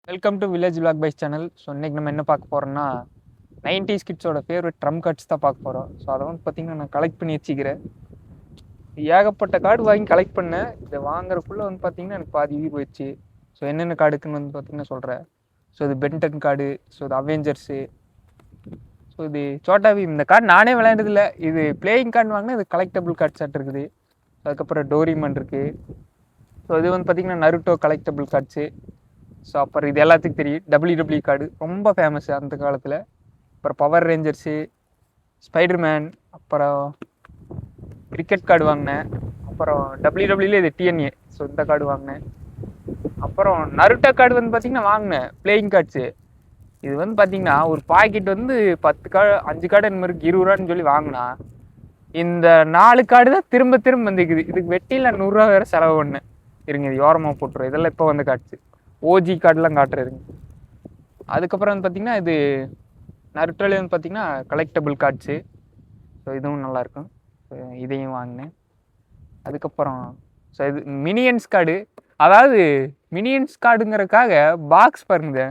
Welcome to village vlog pies channel. So இன்றைக்கி நம்ம என்ன பார்க்க போகிறோம்னா 90s கிட்ஸோட ஃபேவரட் ட்ரம் கார்ட்ஸ் தான் பார்க்க போகிறோம். ஸோ அதை வந்து பார்த்திங்கன்னா நான் கலெக்ட் பண்ணி வச்சுக்கிறேன். ஏகப்பட்ட கார்டு வாங்கி கலெக்ட் பண்ணேன். இதை வாங்குறதுக்குள்ளே வந்து பார்த்திங்கன்னா எனக்கு பாதி உயிர் போயிடுச்சு. ஸோ என்னென்ன கார்டுக்குன்னு வந்து பார்த்திங்கன்னா சொல்கிறேன். ஸோ இது பென்டன் கார்டு, ஸோ இது அவெஞ்சர்ஸு, ஸோ இது சோட்டா பீம். இந்த கார்டு நானே விளையாண்டதில்லை. இது பிளேயிங் கார்டு வாங்கினா இது கலெக்டபிள் கார்டு செட் இருக்குது. அதுக்கப்புறம் டோரிமன் இருக்குது. ஸோ இது வந்து பார்த்திங்கன்னா நருட்டோ கலெக்டபிள் கார்ட்ஸு. ஸோ அப்புறம் இது எல்லாத்துக்கும் தெரியும் டபிள்யூ கார்டு ரொம்ப ஃபேமஸ் அந்த காலத்தில். அப்புறம் பவர் ரேஞ்சர்ஸு, ஸ்பைடர்மேன், அப்புறம் கிரிக்கெட் கார்டு வாங்கினேன். அப்புறம் டபிள்யூல இது டிஎன்ஏ, ஸோ இந்த கார்டு வாங்கினேன். அப்புறம் நருட்டோ கார்டு வந்து பார்த்திங்கன்னா வாங்கினேன் பிளேயிங் கார்ட்ஸு. இது வந்து பார்த்திங்கன்னா ஒரு பாக்கெட் வந்து 10 கார்டு 5 கார்டு இந்த மாதிரி 20 ரூபான்னு சொல்லி வாங்கினா இந்த 4 கார்டு தான் திரும்ப திரும்ப வந்துக்குது. இதுக்கு வெட்டியில் 100 ரூபா வேறு செலவு பண்ணேன். இருங்க இது ஓரமாக போட்டுருவோம். இதெல்லாம் இப்போ வந்து காட்டுச்சு. ஓஜி கார்டெலாம் காட்டுறதுங்க. அதுக்கப்புறம் வந்து பார்த்திங்கன்னா இது நருட்டோலே வந்து பார்த்திங்கன்னா கலெக்டபிள் கார்ட்ஸு. ஸோ இதுவும் நல்லாயிருக்கும். ஸோ இதையும் வாங்கினேன். அதுக்கப்புறம் ஸோ இது மினியன்ஸ் கார்டு. அதாவது மினியன்ஸ் கார்டுங்கிறதுக்காக பாக்ஸ் பாருங்க,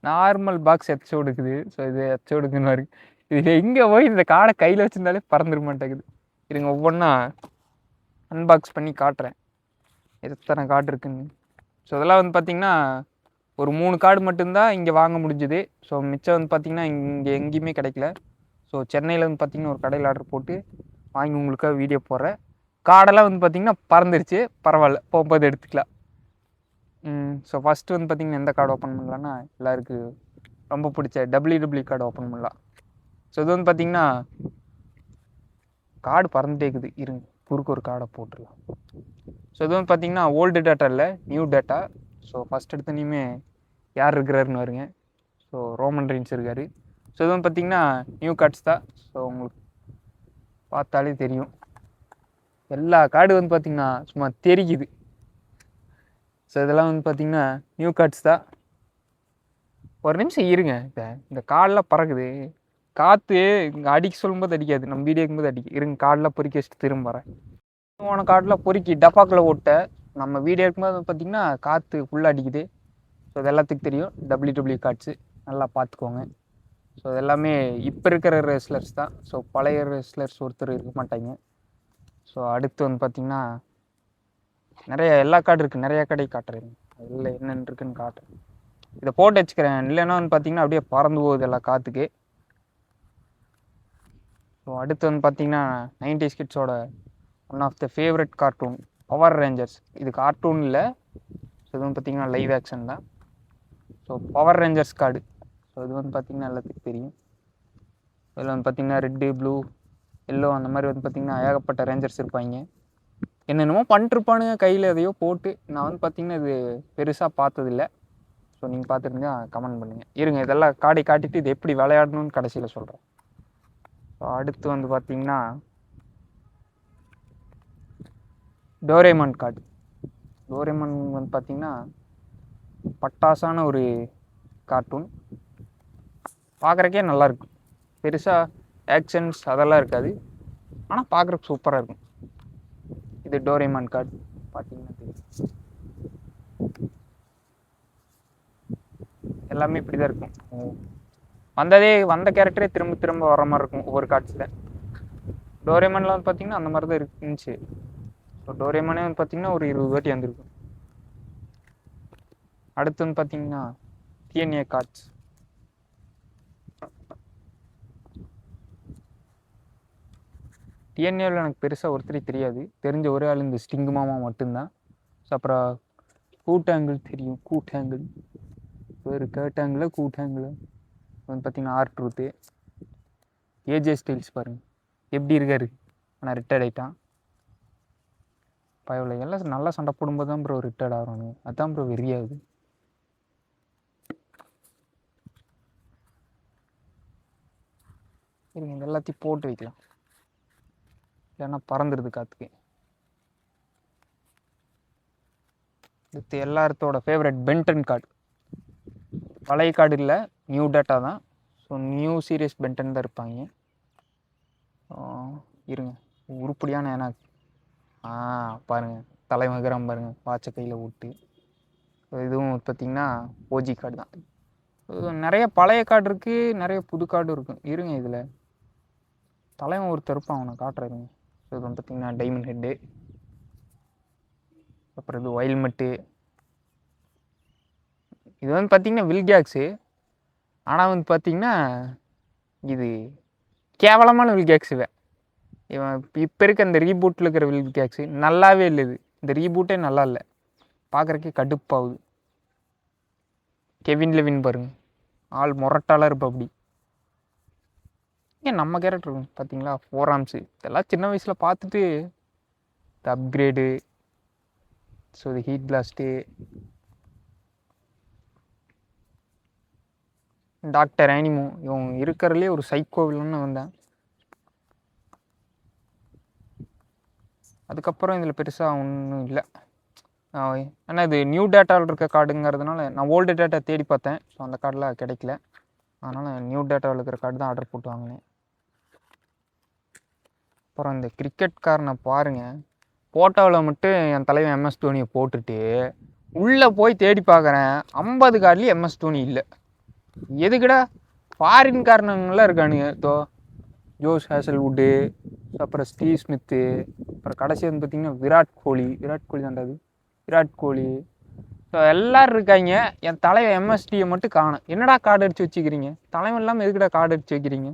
நார்மல் பாக்ஸ் எச்சோ எடுக்குது. ஸோ இது எச்சோ எடுக்குன்னு இருக்கு. இது எங்கே போய் இந்த கார்டை கையில் வச்சுருந்தாலே பறந்துட மாட்டேங்குது. இதுங்க ஒவ்வொன்றா அன்பாக்ஸ் பண்ணி காட்டுறேன் எத்தனை கார்டு இருக்குன்னு. ஸோ இதெல்லாம் வந்து பார்த்திங்கன்னா ஒரு 3 கார்டு மட்டும்தான் இங்கே வாங்க முடிஞ்சுது. ஸோ மிச்சம் வந்து பார்த்திங்கன்னா இங்கே எங்கேயுமே கிடைக்கல. ஸோ சென்னையில் வந்து பார்த்திங்கன்னா ஒரு கடையில் ஆர்டர் போட்டு வாங்கி உங்களுக்காக வீடியோ போடுறேன். கார்டெல்லாம் வந்து பார்த்திங்கன்னா பறந்துருச்சு, பரவாயில்ல, போகும்போது எடுத்துக்கலாம். ஸோ ஃபஸ்ட்டு வந்து பார்த்திங்கன்னா எந்த கார்டு ஓப்பன் பண்ணலான்னா எல்லாருக்கும் ரொம்ப பிடிச்ச டபிள்யூ கார்டு ஓப்பன் பண்ணலாம். ஸோ இது வந்து பார்த்திங்கன்னா கார்டு பறந்துட்டே இருக்குது. இருங்க குறுக்கு ஒரு கார்டை போட்டுடலாம். ஸோ இது வந்து பார்த்திங்கன்னா ஓல்டு டேட்டா இல்லை, நியூ டேட்டா. ஸோ ஃபஸ்ட் எடுத்தனையுமே யார் இருக்கிறாருன்னு வருங்க. ஸோ ரோமன் ரெயின்ஸ் இருக்கார். ஸோ இது வந்து பார்த்திங்கன்னா நியூ கார்ட்ஸ் தான். ஸோ உங்களுக்கு பார்த்தாலே தெரியும் எல்லா கார்டு வந்து பார்த்திங்கன்னா சும்மா தெரிக்குது. ஸோ இதெல்லாம் வந்து பார்த்திங்கன்னா நியூ கார்ட்ஸ் தான். ஒரு நிமிஷம் இருங்க, இந்த கார்டெலாம் பறக்குது. காற்று இங்கே அடிக்க சொல்லும்போது அடிக்காது, நம்ம வீடியோ இருக்கும்போது அடிக்கும். இருங்க கார்டெலாம் பொறுக்கி வச்சுட்டு திரும்ப வரேன். போன கார்டெலாம் பொறுக்கி டப்பாக்கில் ஓட்ட நம்ம வீடியோ இருக்கும்போது பார்த்திங்கன்னா காற்று ஃபுல்லாக அடிக்குது. ஸோ இது எல்லாத்துக்கும் தெரியும் டபிள்யூ கார்ட்ஸு, நல்லா பார்த்துக்கோங்க. ஸோ இது எல்லாமே இப்போ இருக்கிற ரெஸ்லர்ஸ் தான். ஸோ பழைய ரெஸ்லர்ஸ் ஒருத்தர் இருக்க மாட்டாங்க. ஸோ அடுத்து வந்து பார்த்திங்கன்னா நிறைய எல்லா கார்டு இருக்குது, நிறையா கடை காட்டுறேன். அதில் என்னென்னு இருக்குன்னு காட்டுறேன். இதை போட்டு வச்சுக்கிறேன், இல்லைன்னா வந்து பார்த்திங்கன்னா அப்படியே பறந்து போகுது எல்லா காற்றுக்கு. ஸோ அடுத்து வந்து பார்த்திங்கன்னா 90s கிட்ஸோட one of the favourite cartoon power rangers. இது கார்ட்டூன் இல்லை, ஸோ இது வந்து பார்த்திங்கன்னா லைவ் ஆக்ஷன் தான். So power rangers card. So இது வந்து பார்த்திங்கன்னா எல்லாத்துக்கும் தெரியும். இதில் வந்து பார்த்திங்கன்னா ரெட்டு, ப்ளூ, எல்லோ அந்த மாதிரி வந்து பார்த்திங்கன்னா ஏகப்பட்ட ரேஞ்சர்ஸ் இருப்பாங்க. என்னென்னமோ பண்ணிட்டுருப்பானுங்க கையில் எதையோ போட்டு. நான் வந்து பார்த்திங்கன்னா இது பெருசாக பார்த்ததில்லை. ஸோ நீங்கள் பார்த்துருந்தா கமெண்ட் பண்ணுங்கள். இருங்க இதெல்லாம் காடி காட்டிட்டு இது எப்படி விளையாடணும்னு கடைசியில் சொல்கிறேன். ஸோ அடுத்து வந்து பார்த்திங்கன்னா டோரேமான் கார்டு. டோரேமான் வந்து பார்த்திங்கன்னா பட்டாசான ஒரு கார்ட்டூன். பார்க்குறக்கே நல்லாயிருக்கும். பெருசாக ஆக்ஷன்ஸ் அதெல்லாம் இருக்காது, ஆனால் பார்க்குறக்கு சூப்பராக இருக்கும். இது டோரேமான் கார்டு பார்த்திங்கன்னா தெரியும். எல்லாமே இப்படி தான் இருக்கும். வந்த கேரக்டரே திரும்ப திரும்ப வர மாதிரி இருக்கும் ஒவ்வொரு கார்ட்ஸில். டோரேமானில் வந்து பார்த்திங்கன்னா அந்த மாதிரி தான் இருந்துச்சு. ஸோ டோரேமானே வந்து பார்த்திங்கன்னா ஒரு 20 வாட்டி வந்திருக்கும். அடுத்து வந்து பார்த்திங்கன்னா டிஎன்ஏ கார்ட்ஸ். டிஎன்ஏவில் எனக்கு பெருசாக ஒருத்தரே தெரியாது. தெரிஞ்ச ஒரே ஆள் இந்த ஸ்டிங்கு மாமா மட்டும்தான். ஸோ அப்புறம் கூட்டாங்கிள் தெரியும், கூட்டாங்கிள் வேறு கேட்டாங்கிள், கூட்டாங்கிள் வந்து பார்த்திங்கன்னா ஆர்ட்ரூத்து. ஏஜே ஸ்டைல்ஸ் பாருங்கள் எப்படி இருக்காரு, ஆனால் ரிட்டையர்ட் ஆகிட்டான். பயவில் எல்லாம் நல்லா சண்டை போடும்போது தான் ப்ரோ ரிட்டையர்ட் ஆகணும். அதுதான் ப்ரோ வெறியாகுது. சரிங்க இது எல்லாத்தையும் போட்டு வைக்கலாம், இல்லைன்னா பறந்துடுது காற்றுக்கு. இது எல்லாத்தோட ஃபேவரட் பென்டன் கார்டு. பழைய கார்டு இல்லை, நியூ டேட்டா தான். ஸோ நியூ சீரியஸ் பென்டன் தான் இருப்பாங்க. இருங்க உருப்படியான எனக்கு பாருங்கள் தலைமகரம் பாருங்கள், வாட்சை கையில் விட்டு. இதுவும் பார்த்தீங்கன்னா ஓஜி கார்டு தான். நிறைய பழைய கார்டு இருக்குது, நிறைய புது கார்டும் இருக்கும். இருங்க இதில் தலைவன் ஒருத்தர் இருப்பான், அவனை காட்டுறதுங்க. இது வந்து பார்த்தீங்கன்னா டைமண்ட் ஹெட்டு, அப்புறம் இது ஒயில்மெட்டு. இது வந்து பார்த்தீங்கன்னா வில்கேக்ஸு. ஆனால் வந்து பார்த்தீங்கன்னா இது கேவலமான வில்கேக்ஸ். இவன் இப்போ இருக்க இந்த ரீபூட்டில் இருக்கிற வில்கேக்ஸு நல்லாவே இல்லை. இந்த ரீபூட்டே நல்லா இல்லை, பார்க்குறக்கே கடுப்பாகுது. கெவின் லெவின் பாருங்க, ஆள் முரட்டாலாம் இருப்பா. அப்படி ஏன் நம்ம கேரக்டர் இருக்கும் பார்த்தீங்களா, 4 ஆர்ம்ஸு. இதெல்லாம் சின்ன வயசில் பார்த்துட்டு இந்த அப்கிரேடு, ஸோ இது ஹீட் பிளாஸ்ட்டு, டாக்டர் ஆனிமோ. இவன் இருக்கிறதுலே ஒரு சைக்கோவில்னு வந்தேன். அதுக்கப்புறம் இதில் பெருசாக ஒன்றும் இல்லை. ஆனால் இது நியூ டேட்டாவில் இருக்க கார்டுங்கிறதுனால நான் ஓல்டு டேட்டா தேடி பார்த்தேன். ஸோ அந்த கார்டெலாம் கிடைக்கல, அதனால் நியூ டேட்டாவில் இருக்கிற கார்டு தான் ஆர்டர் போட்டு வாங்கினேன். அப்புறம் இந்த கிரிக்கெட்காரனை பாருங்கள், ஃபோட்டோவில் மட்டும் என் தலைவன் எம்எஸ் தோனியை போட்டுட்டு உள்ளே போய் தேடி பார்க்குறேன், 50 கார்ட்லேயும் எம்எஸ் தோனி இல்லை. எதுக்குடா? ஃபாரின் காரணங்கள்லாம் இருக்கானுங்க. ஜோஸ் ஹேசல்வுட்டு, அப்புறம் ஸ்டீவ் ஸ்மித்து, அப்புறம் கடைசி வந்து பார்த்திங்கன்னா விராட் கோலி தாண்டாது, விராட் கோலி. ஸோ எல்லோரும் இருக்காங்க. என் தலைவன் எம்எஸ்டியை மட்டும் காணும். என்னடா கார்டு அடித்து வச்சுக்கிறீங்க? தலைவன் இல்லாமல் எதுக்குடா கார்டு அடித்து வைக்கிறீங்க?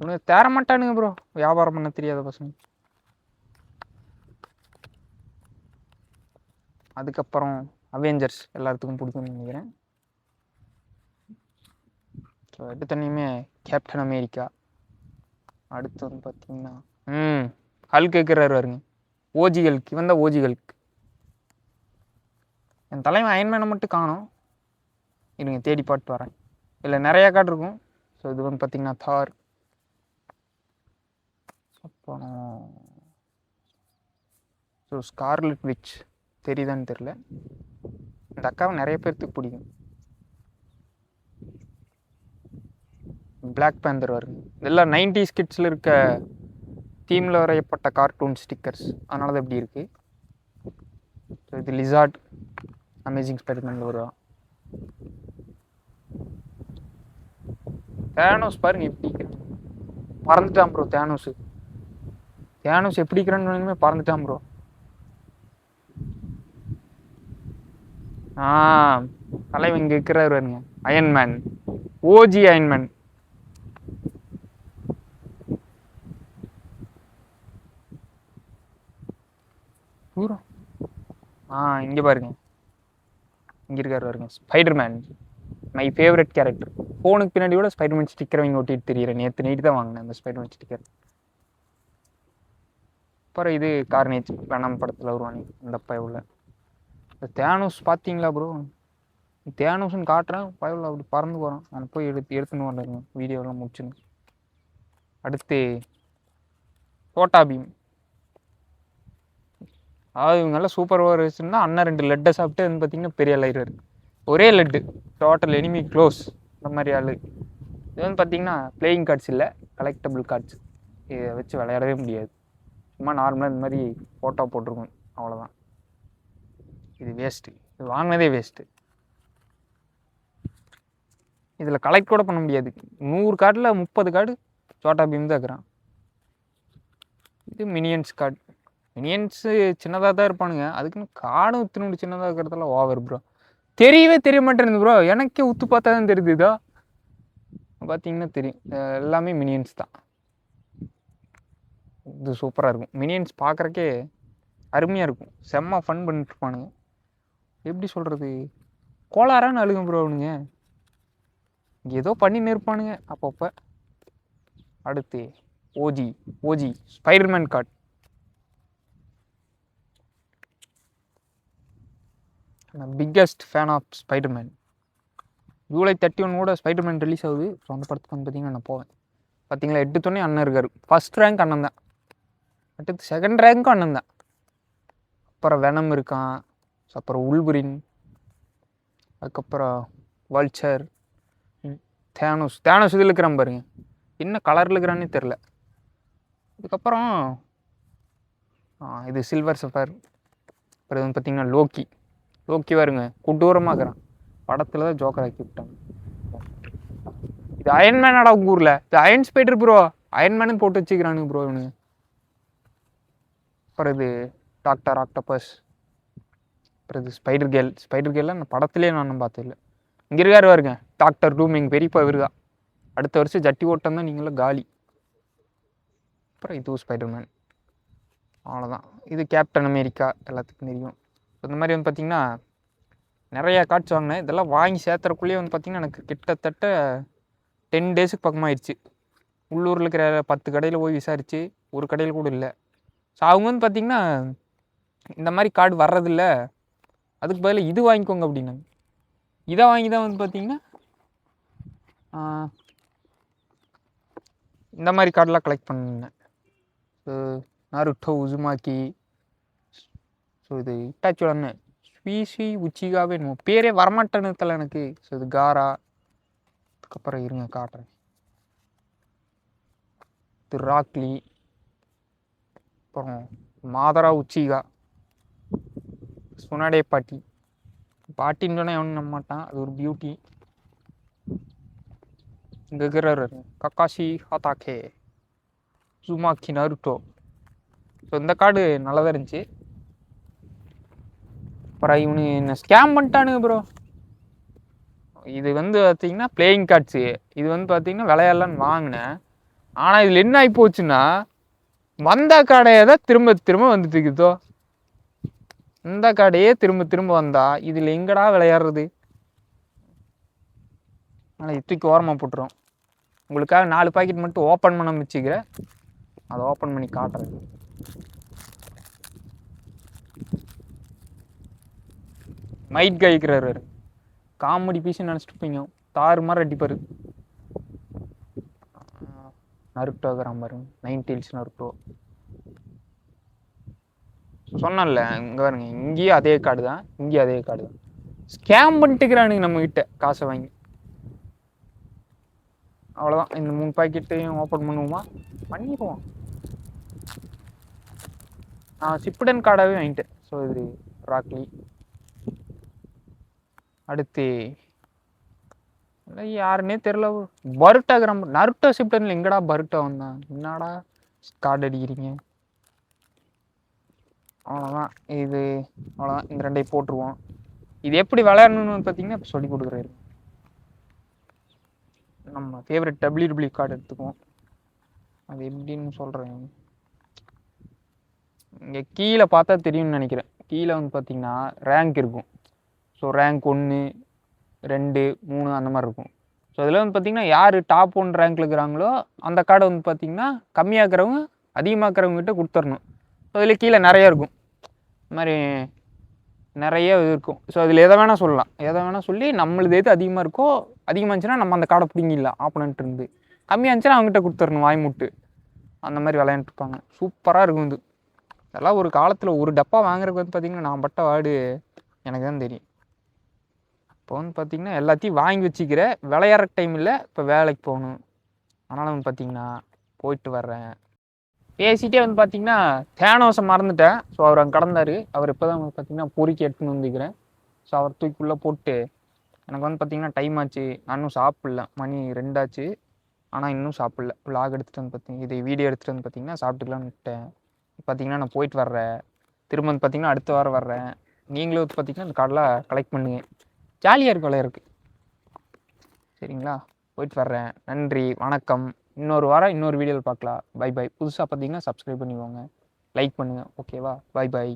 உனக்கு தேர மாட்டானுங்க ப்ரோ, வியாபாரம் பண்ண தெரியாத பசங்க. அதுக்கப்புறம் அவெஞ்சர்ஸ் எல்லாத்துக்கும் பிடிக்கும்னு நினைக்கிறேன். ஸோ எடுத்தனையுமே கேப்டன் அமெரிக்கா. அடுத்து வந்து பார்த்தீங்கன்னா ஹல்க் இருக்கிறாரு வருங்க, ஓஜி ஹல்க். இவன் தான் ஓஜி ஹல்க். என் தலைவன் அயன்மேனை மட்டும் காணும். இருங்க தேடி பாட்டு வரேன், இல்லை நிறையா கார்டு இருக்கும். ஸோ இது வந்து பார்த்தீங்கன்னா தார். அப்புறம் ஸோ ஸ்கார்லெட் விச் தெரியுதான்னு தெரில. இந்த அக்காவை நிறைய பேர்த்துக்கு பிடிக்கும். பிளாக் பேந்தர் வருங்க. இதெல்லாம் 90s கிட்ஸில் இருக்க தீமில் வரையப்பட்ட கார்ட்டூன் ஸ்டிக்கர்ஸ், அதனால தான் இப்படி இருக்குது. ஸோ இது லிசார்ட் அமேசிங் ஸ்பைடர்மேனில் வருவான். தேனோஸ் பாருங்க எப்படி பறந்துட்டான் ப்ரோ. தேனோஸ் எப்படி இருக்கிறான்னு பறந்துட்டான் ப்ரோ. தலைவன் இங்கே இருக்கிறாரு பாருங்க, அயன்மேன், ஓஜி அயன்மேன். தூரம் இங்கே பாருங்க, இங்கே இருக்காரு பாருங்க, ஸ்பைடர்மேன், மை ஃபேவரட் கேரக்டர். ஃபோனுக்கு பின்னாடி கூட ஸ்பைடர்மேன் ஸ்டிக்கர் வாங்கி ஒட்டிட்டு தெரியுறேன். நேற்று நைட்டு தான் வாங்கினேன் அந்த ஸ்பைடர்மேன் ஸ்டிக்கர். அப்புறம் இது கார்னேஜ், வெனம் படத்தில் வருவானே அந்த பயவுல. இந்த தேனோஸ் பார்த்தீங்களா ப்ரோ? தேனோஸ்ன்னு காட்டுறேன், பயவுல அப்படி பறந்து போகிறான். நான் போய் எடுத்துன்னு வரேங்க, வீடியோலாம் முடிச்சுன்னு. அடுத்து சோட்டா பீம். அதாவது இவங்கெல்லாம் சூப்பர் ஓவர்ஸ்னா அண்ணன் 2 லெட்டை சாப்பிட்டு வந்து பார்த்தீங்கன்னா பெரிய ஆளாயிராரு. ஒரே லெட்டு, டோட்டல் எனிமி க்ளோஸ், இந்த மாதிரி ஆள். இது வந்து பார்த்தீங்கன்னா பிளேயிங் கார்ட்ஸ் இல்லை, கலெக்டபிள் கார்ட்ஸ். இதை வச்சு விளையாடவே முடியாது. சும்மா நார்மலாக இந்த மாதிரி ஃபோட்டோ போட்டிருக்கோம், அவ்வளோதான். இது வேஸ்ட்டு, இது வாங்கினதே வேஸ்ட்டு. இதில் கலெக்ட் கூட பண்ண முடியாது. 100 கார்டில் 30 கார்டு சோட்டா பீம் தான் இருக்கிறான். இது மினியன்ஸ் கார்டு. மினியன்ஸு சின்னதாக தான் இருப்பானுங்க, அதுக்குன்னு கார்டும் உத்துணு சின்னதாக இருக்கிறதெல்லாம் ஓவர் ப்ரோ. தெரியவே தெரிய மாட்டேங்குது ப்ரோ, எனக்கே உத்து பார்த்தா தான் தெரியுது. இதோ பார்த்தீங்கன்னா தெரியும், எல்லாமே மினியன்ஸ் தான். இது சூப்பராக இருக்கும். மினியன்ஸ் பார்க்குறக்கே அருமையாக இருக்கும், செம்ம ஃபன் பண்ணிட்டு இருப்பானுங்க. எப்படி சொல்கிறது, கோளாறான்னு அழுகும் ப்ரோ அவனுங்க, இங்கே ஏதோ பண்ணின்னு இருப்பானுங்க அப்பப்போ. அடுத்து OG Spiderman card. Biggest fan of Spiderman. July 31 கூட ஸ்பைடர்மேன் ரிலீஸ் ஆகுது. ஸோ அந்த படத்துக்கு வந்து பார்த்தீங்கன்னா நான் போவேன். பார்த்தீங்களா, எடுத்தோடனே அண்ணன் இருக்கார். ஃபஸ்ட் ரேங்க் அண்ணன் தான், அடுத்து செகண்ட் ரேங்க்கும் அண்ணன் தான். அப்புறம் வெனம் இருக்கான், அப்புறம் உல்வரின், அதுக்கப்புறம் வல்ச்சர், தேனோஸ் இதில் இருக்கிறான் பாருங்க, என்ன கலரில் இருக்கிறான்னே தெரில. இதுக்கப்புறம் இது சில்வர் சஃபர். அப்புறம் வந்து பார்த்திங்கன்னா லோக்கி, ஓகேவா இருங்க, கொடூரமாக இருக்கிறான். படத்தில் தான் ஜோக்கர் ஆக்கி விட்டாங்க. இது அயன்மேனாடா உங்க ஊரில்? இது அயன் ஸ்பைடர் ப்ரோ, அயன்மேனு போட்டு வச்சுக்கிறானுங்க ப்ரோ இவனுங்க. அப்புறம் இது டாக்டர் ஆக்டோபஸ். அப்புறம் இது ஸ்பைடர் கேர்ள். ஸ்பைடர் கேர்லாம் நான் படத்துலேயே நானும் பார்த்ததில்ல. இங்கே இருக்காரு வருங்க டாக்டர் டூம், எங்கள் பெரியப்பா இவருதா. அடுத்த வருஷம் ஜட்டி ஓட்டம் தான் நீங்களும் காலி. அப்புறம் இது ஸ்பைடர்மேன். அவ்வளோதான். இது கேப்டன் அமெரிக்கா, எல்லாத்துக்கும் தெரியும். இந்த மாதிரி வந்து பார்த்திங்கன்னா நிறையா கார்ட்ஸ் வாங்கினேன். இதெல்லாம் வாங்கி சேர்த்துறக்குள்ளேயே வந்து பார்த்திங்கன்னா எனக்கு கிட்டத்தட்ட 10 டேஸுக்கு பக்கமாகிடுச்சு. உள்ளூரில் இருக்கிற 10 கடையில் போய் விசாரித்து ஒரு கடையில் கூட இல்லை. ஸோ அவங்க வந்து பார்த்திங்கன்னா இந்த மாதிரி கார்டு வர்றதில்ல, அதுக்கு பதில் இது வாங்கிக்கோங்க அப்படின்னாங்க. இதை வாங்கி தான் வந்து பார்த்திங்கன்னா இந்த மாதிரி கார்டெலாம் கலெக்ட் பண்ணேன். ஸோ நருட்டோ, உசுமாக்கி, ஸோ இது இட்டாச்சியோடன்னு ஸ்வீசி உச்சிகாவே என்னமோ பேரே வரமாட்டேன்னு தெரியல எனக்கு. ஸோ இது காரா. அதுக்கப்புறம் இருங்க காட்டுறேன். இது ராக்லி. அப்புறம் மாதரா உச்சிகா, சுனாடே பாட்டி. பாட்டின்னு சொன்னால் எவனும் நம்ப மாட்டான், அது ஒரு பியூட்டி. இங்கே இருக்கிறாரு கக்காஷி ஹாத்தாக்கே, சுமாக்கி நருட்டோ. ஸோ இந்த கார்டு நல்லா தான் இருந்துச்சு. அப்புறம் இவனு என்ன ஸ்கேம் பண்ணிட்டானுங்க ப்ரோ. இது வந்து பார்த்தீங்கன்னா பிளேயிங் கார்ட்ஸு. இது வந்து பார்த்தீங்கன்னா விளையாடலான்னு வாங்கினேன். ஆனால் இதில் என்ன ஆகி போச்சுன்னா வந்த காடையை தான் திரும்ப திரும்ப வந்துட்டு இருக்குதோ. இந்த காடையே திரும்ப திரும்ப வந்தா இதில் எங்கடா விளையாடுறது? ஆனால் இத்துக்கு ஓரமாக போட்டுரும். உங்களுக்காக 4 பாக்கெட் மட்டும் ஓப்பன் பண்ண வச்சுக்கிறேன், அதை ஓப்பன் பண்ணி காட்டுறேன். மைட் கைக்கிறாரு, காமெடி பீஸ் நினச்சிட்டு இருப்பீங்க, தாறு மாதிரி அடிப்பாரு. நருட்டோகிராம் பாருங்க, 9 டெயில்ஸ் நருட்டோ. சொன்னல இங்கே பாருங்க, இங்கேயும் அதே கார்டு தான், இங்கேயும் அதே கார்டு தான். ஸ்கேம் பண்ணிட்டுக்கிறானுங்க நம்ம கிட்ட காசை வாங்கி. அவ்வளோதான். இந்த 3 பாக்கெட்டையும் ஓப்பன் பண்ணுவோமா? பண்ணிடுவோம். நான் சிப்புடன் கார்டாகவே வாங்கிட்டேன். ஸோ இது ராக்லி. அடுத்து யாருன்னே தெரில, பருட்டாகிராம். நருட்டோ சிப்டன்ல எங்கடா பருட்டா வந்தான்? என்னடா கார்டு அடிக்கிறீங்க? அவ்வளோதான். இது அவ்வளோதான். இந்த 2ஐ போட்டுருவோம். இது எப்படி விளையாடணும்னு பார்த்தீங்கன்னா இப்போ சொல்லி கொடுக்குறாரு. நம்ம ஃபேவரட் டபிள்யூ கார்டு எடுத்துக்குவோம். அது எப்படின்னு சொல்கிறேன். இங்கே கீழே பார்த்தா தெரியும்னு நினைக்கிறேன். கீழே வந்து பார்த்தீங்கன்னா ரேங்க் இருக்கும். ஸோ ரேங்க் 1, 2, 3 அந்த மாதிரி இருக்கும். ஸோ அதில் வந்து பார்த்திங்கன்னா யார் டாப் 1 ரேங்க்கில் இருக்கிறாங்களோ அந்த கார்டை வந்து பார்த்திங்கன்னா கம்மியாக்குறவங்க அதிகமாக்குறவங்ககிட்ட கொடுத்துடணும். ஸோ அதில் கீழே நிறைய இருக்கும், இந்த மாதிரி நிறைய இருக்கும். ஸோ அதில் எதை வேணால் சொல்லலாம், எதை வேணால் சொல்லி நம்மளுது எது அதிகமாக இருக்கோ, அதிகமாக இருந்துச்சுன்னா நம்ம அந்த கார்டை பிடிங்கிடலாம் ஆப்போனன்ட் இருந்து. கம்மியாக இருந்துச்சுன்னா அவங்ககிட்ட கொடுத்துடணும் வாய்முட்டு. அந்த மாதிரி விளையாண்டுருப்பாங்க. சூப்பராக இருக்கும் இது. இதெல்லாம் ஒரு காலத்தில் ஒரு டப்பா வாங்குறதுக்கு வந்து பார்த்திங்கன்னா நான் பட்ட வாடு எனக்கு தான் தெரியும். இப்போ வந்து பார்த்திங்கன்னா எல்லாத்தையும் வாங்கி வச்சுக்கிறேன். விளையாடுற டைம் இல்லை, இப்போ வேலைக்கு போகணும். அதனால் வந்து பார்த்திங்கன்னா போயிட்டு வர்றேன். பேசிகிட்டே வந்து பார்த்திங்கன்னா தேனோஸை மறந்துட்டேன். ஸோ அவர் அங்கே கடந்தார். அவர் இப்போ தான் வந்து பார்த்திங்கன்னா பொறிக்கி எடுத்துன்னு வந்துக்கிறேன். ஸோ அவர் தூக்கிக்குள்ளே போட்டு எனக்கு வந்து பார்த்திங்கன்னா டைம் ஆச்சு. நான் இன்னும் சாப்பிடல, மணி 2 ஆச்சு. ஆனால் இன்னும் சாப்பிடல. விலாக் எடுத்துகிட்டு வந்து பார்த்திங்கன்னா இது வீடியோ எடுத்துகிட்டு வந்து பார்த்திங்கன்னா சாப்பிட்டுக்கலான்னு விட்டேன். பார்த்திங்கன்னா நான் போயிட்டு வர்றேன். திரும்ப வந்து பார்த்திங்கன்னா அடுத்த வாரம் வர்றேன். நீங்களும் வந்து பார்த்திங்கன்னா இந்த கார்டெலாம் கலெக்ட் பண்ணுங்க, ஜாலியாக இருக்கும் விளையாடுறதுக்கு. சரிங்களா? போயிட்டு வர்றேன். நன்றி, வணக்கம். இன்னொரு வாரம் இன்னொரு வீடியோவில் பார்க்கலாம். Bye bye. புதுசாக பார்த்தீங்கன்னா சப்ஸ்கிரைப் பண்ணிக்கோங்க, லைக் பண்ணுங்கள். ஓகேவா? Bye by.